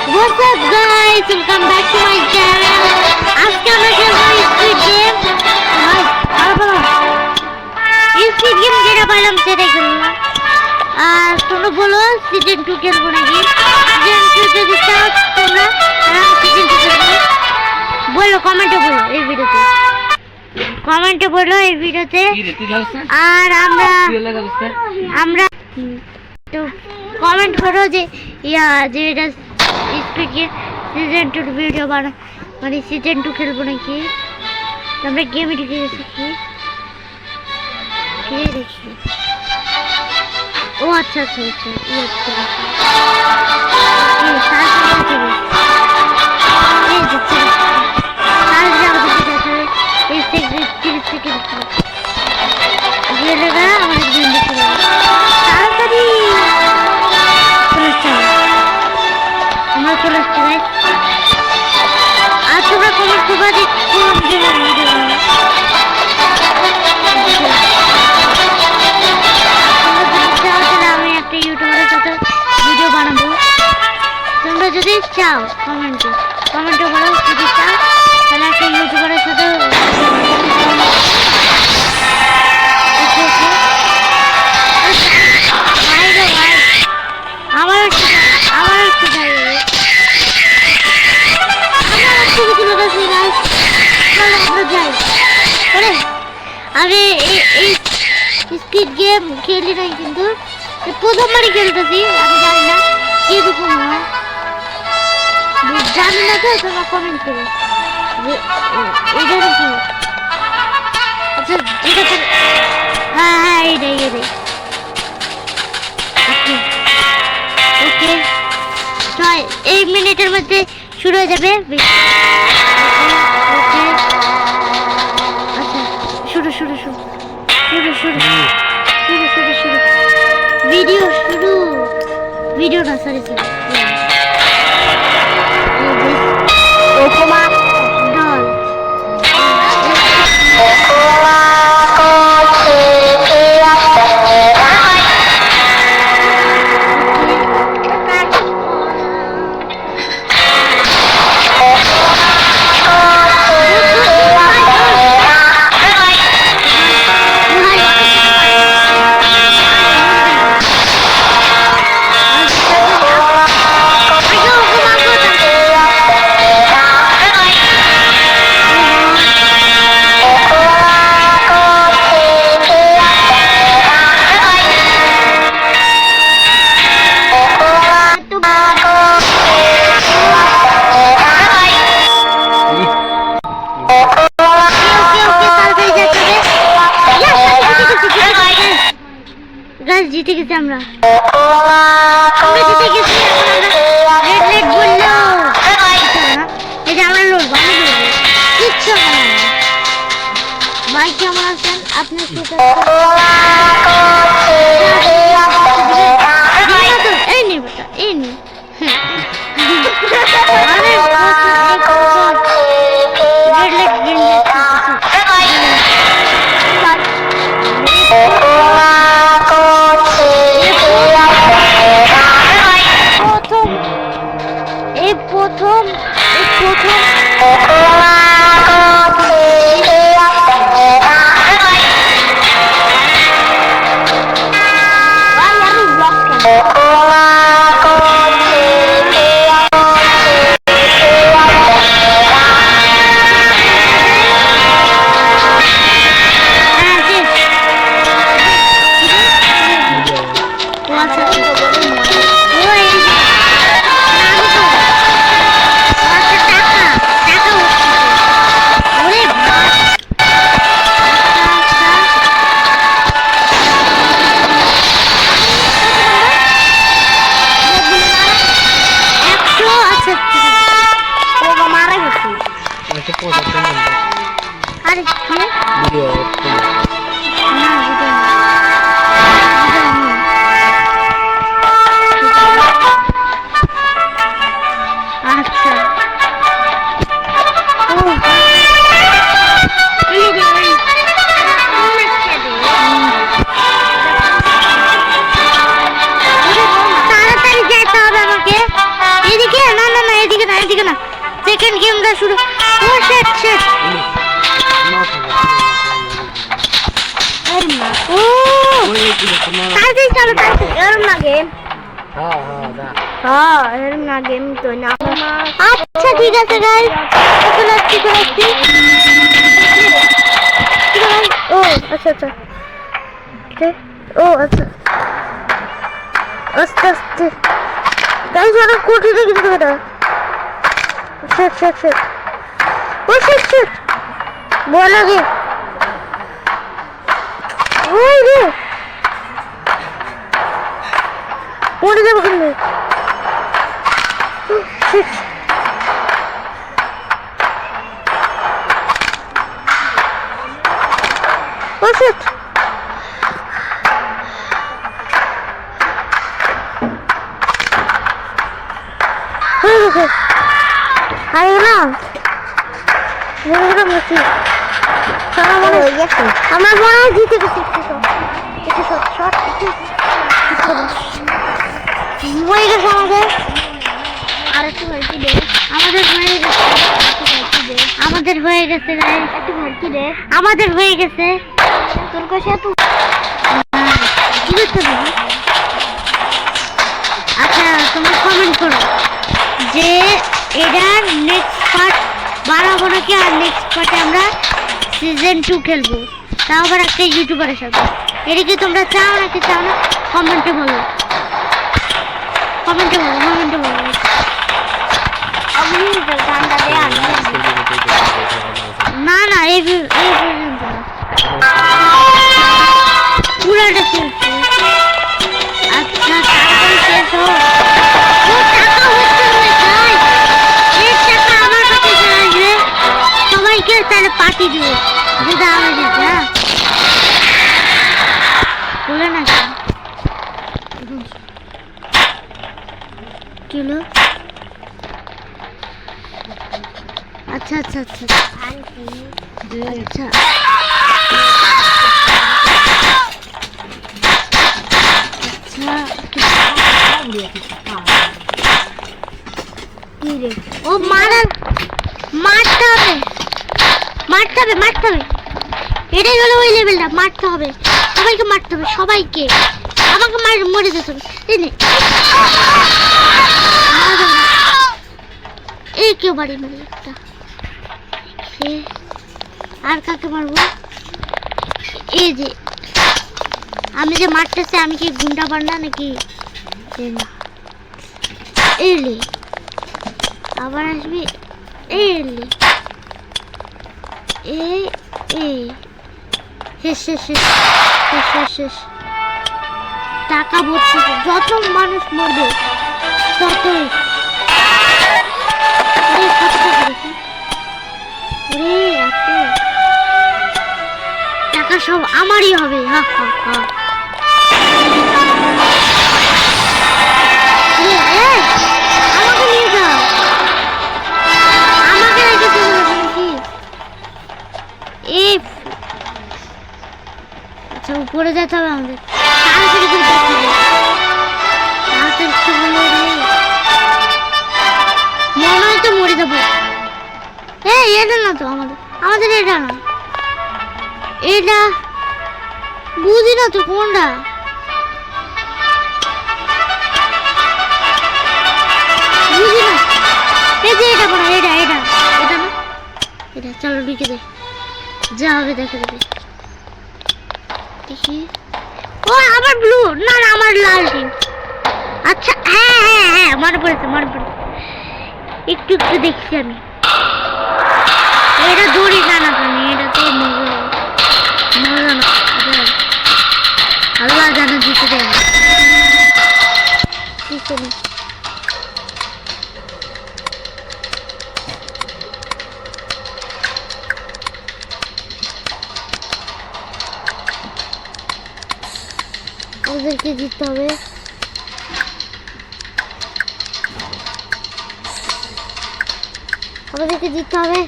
What's up guys? Welcome back to my channel. আজকে আমরা খেলবো স্কুইড গেম। স্কুইড গেম যেটা পাইলাম সেটাই খেলবো। আর তোমরা বলো সিজন 2 খেলবো নাকি? সিজন 2 যদি চাও তোমরা সিজন 2 খেলবো। বলো কমেন্টে বলো এই ভিডিওতে। কমেন্টে বলো এই ভিডিওতে। আর আমরা তো কমেন্ট করো যে যে এটা স্কুইড গেম সিজন 2 ভিডিও মানে সিজন 2 খেলবো নাকি? আমরা গেমে ঢুকে গেছি কি দেখি। ও আচ্ছা আচ্ছা আচ্ছা আর তোমরা কমেন্ট করবা যে কোন গেমের ভিডিও আমি একটা ইউটিউবারের সাথে ভিডিও বানাবো। তোমরা যদি চাও কমেন্টে বলো যদি চাও তাহলে একটা ইউটিউবারের সাথে আমি এই স্কুইড গেম খেলি নাই কিন্তু প্রথমবারই খেলতেছি। আমি জানি না কিরকম হয়, জানি না তো তোমরা কমেন্ট করো যে এইটা কি। আচ্ছা এটা তো হ্যাঁ এইটাই ওকে ছয় এই মিনিটের মধ্যে শুরু হয়ে যাবে। ওকে আচ্ছা শুরু ভিডিও না সরি জিতে গেছি আমরা জিতে গেছি। রেড রেড বললো এটা আমরা লড়বো কিচ্ছু ভাই কেমন আছেন আপনি? এই নে বেটা এই নে তাড়াতাড়ি যেতে হবে আমাকে। এদিকে না সেকেন্ড গেমটা শুরু। ও শিট শিট। ও তাড়াতাড়ি চলো তাড়াতাড়ি। এরম না গেম। হ্যাঁ এরম না গেম তো না। আচ্ছা ঠিক আছে গাইস, চলে আসছি। ও আচ্ছা আচ্ছা। ও আচ্ছা আস্তে আস্তে গাইস, অনেক কঠিন কিন্তু এটা। শিট ও শিট ভয় লাগে। ওই রে পড়ে যাবো কিন্তু। শিট ও শিট হয়ে গেছে। হারিয়ে গেলাম। আমার মনে হয় জিতে গেছে। হয়ে গেছে আমাদের হয়ে গেছে আমাদের হয়ে গেছে তোর কাছে এত। আচ্ছা তোমরা কমেন্ট করো যে এটার নেক্সট পার্ট বানাবো নাকি, আর নেক্সট পার্টে আমরা সিজন 2 খেলবো, তাও আবার একটা ইউটিউবারের সাথে। এটা কি তোমরা চাও নাকি চাও না কমেন্টে বলো। না না এই পর্যন্ত পুরাটা খেলছি। আচ্ছা তারপরে শেষ হোক। সবাইকে তাহলে পার্টি দিও যদি আমি দিচ্ছি। হ্যাঁ বলে না কিলো। আচ্ছা আচ্ছা আচ্ছা আচ্ছা ও মারতে হবে এটাই হলো ওই লেভেলটা। মারতে হবে সবাইকে, সবাইকে। আমাকে মরে যেতে হবে। এই কেউ বাড়ি মারি একটা। আর কাকে মারবো? এই যে আমি যে মারতেছি, আমি কি গুন্ডা পান্ডা নাকি? এলে আবার আসবি। এলে শেষ। টাকা ভর্তি, যত মানুষ মরবে ততই। টাকা সব আমারই হবে। আমাকে নিয়ে যাও, আমাকে রেখে চলে যাবে। আচ্ছা উপরে যেতে হবে আমাদের। মনে হয় তো মরে যাবো। এটা না তো আমাদের এটা না, এটা বুঝি না তো কোনটা। বুঝি না এই যে এটা পড়া, এটা না এটা। চলো ঢুকে দে, যা হবে দেখে দেবে। দেখি ও আমার ব্লু না আমার লাল টিম। আচ্ছা হ্যাঁ মনে পড়েছে। একটু দেখছি আমি। এটা দড়ি টানা টানি, এটা তো মজা না। আল্লাহ জানে দিতে দেয় ওদেরকে জিততে হবে। আমাদেরকে জিততে হবে।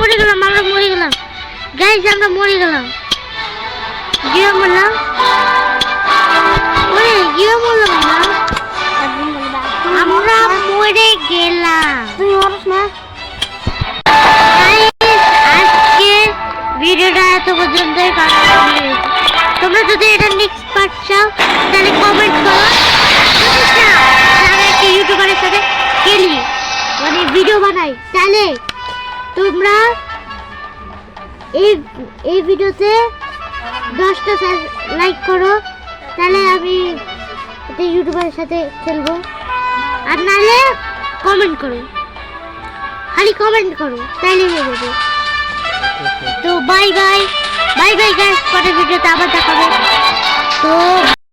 মরে গেলাম গাইস, আমরা মরে গেলাম। গিয়ে মরলাম, গিয়ে মরলাম না, আমরা মরে গেলাম। তুই মরস না। আজকে ভিডিওটা এত পর্যন্তই। তোমরা যদি এটা নেক্সট পার্ট চাও তাহলে কমেন্ট করো। যদি চাও আমি একটা ইউটিউবারের সাথে খেলি, মানে ভিডিও বানাই, তাহলে তোমরা এই ভিডিওতে 10টা লাইক করো, তাহলে আমি একটা ইউটিউবারের সাথে খেলবো। আর নাহলে কমেন্ট করো, খালি কমেন্ট করো, তাইলে হয়ে যাবে। তো বাই বাই গাইস, পরের ভিডিওতে আবার দেখাবে। তো